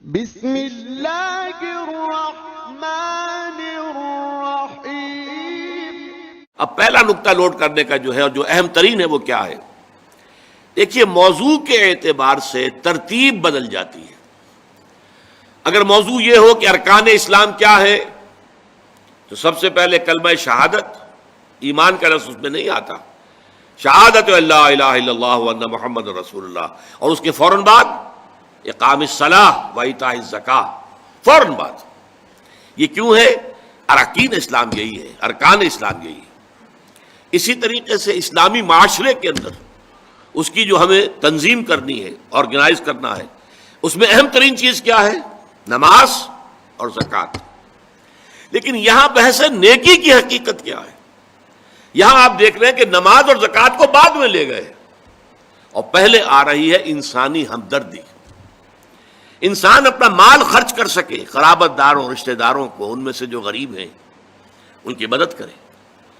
بسم اللہ الرحمن الرحیم۔ اب پہلا نقطہ نوٹ کرنے کا جو ہے اور جو اہم ترین ہے وہ کیا ہے؟ دیکھیے، موضوع کے اعتبار سے ترتیب بدل جاتی ہے۔ اگر موضوع یہ ہو کہ ارکان اسلام کیا ہے تو سب سے پہلے کلمہ شہادت، ایمان کا لفظ اس میں نہیں آتا، شہادت اللہ الہ الا اللہ وان محمد رسول اللہ، اور اس کے فوراً بعد اقام الصلاۃ و ایتاء الزکاۃ، فوراً بعد۔ یہ کیوں ہے؟ اراکین اسلام یہی ہے، ارکان اسلام یہی ہے۔ اسی طریقے سے اسلامی معاشرے کے اندر اس کی جو ہمیں تنظیم کرنی ہے، آرگنائز کرنا ہے، اس میں اہم ترین چیز کیا ہے؟ نماز اور زکوٰۃ۔ لیکن یہاں بحث ہے نیکی کی حقیقت کیا ہے۔ یہاں آپ دیکھ رہے ہیں کہ نماز اور زکوٰۃ کو بعد میں لے گئے اور پہلے آ رہی ہے انسانی ہمدردی۔ انسان اپنا مال خرچ کر سکے، قرابت داروں، رشتہ داروں کو، ان میں سے جو غریب ہیں ان کی مدد کرے،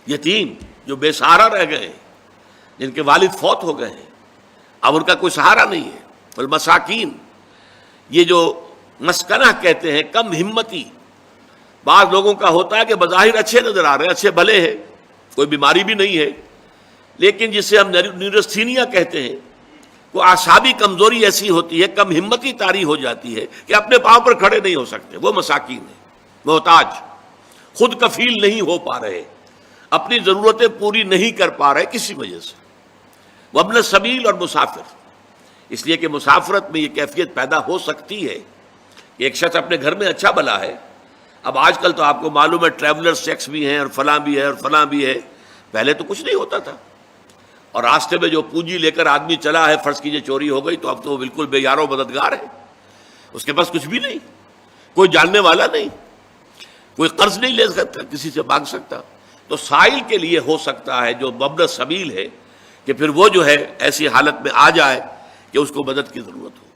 یتیم جو بے سہارا رہ گئے، جن کے والد فوت ہو گئے ہیں، اب ان کا کوئی سہارا نہیں ہے، والمساکین، یہ جو مسکنہ کہتے ہیں، کم ہمتی، بعض لوگوں کا ہوتا ہے کہ بظاہر اچھے نظر آ رہے ہیں، اچھے بھلے ہیں، کوئی بیماری بھی نہیں ہے، لیکن جسے ہم نیورستھینیا کہتے ہیں، وہ اعصابی کمزوری ایسی ہوتی ہے، کم ہمتی طاری ہو جاتی ہے کہ اپنے پاؤں پر کھڑے نہیں ہو سکتے، وہ مساکین ہیں، محتاج، خود کفیل نہیں ہو پا رہے، اپنی ضرورتیں پوری نہیں کر پا رہے کسی وجہ سے، وابن السبیل اور مسافر۔ اس لیے کہ مسافرت میں یہ کیفیت پیدا ہو سکتی ہے کہ ایک شخص اپنے گھر میں اچھا بھلا ہے، اب آج کل تو آپ کو معلوم ہے ٹریولر سیکس بھی ہیں اور فلاں بھی ہے اور فلاں بھی ہے، پہلے تو کچھ نہیں ہوتا تھا، اور راستے میں جو پونجی لے کر آدمی چلا ہے، فرض کیجئے چوری ہو گئی، تو اب تو وہ بالکل بے یار و مددگار ہے، اس کے پاس کچھ بھی نہیں، کوئی جاننے والا نہیں، کوئی قرض نہیں لے سکتا، کسی سے مانگ سکتا۔ تو سائل کے لیے ہو سکتا ہے جو وابن السبیل ہے کہ پھر وہ جو ہے ایسی حالت میں آ جائے کہ اس کو مدد کی ضرورت ہو۔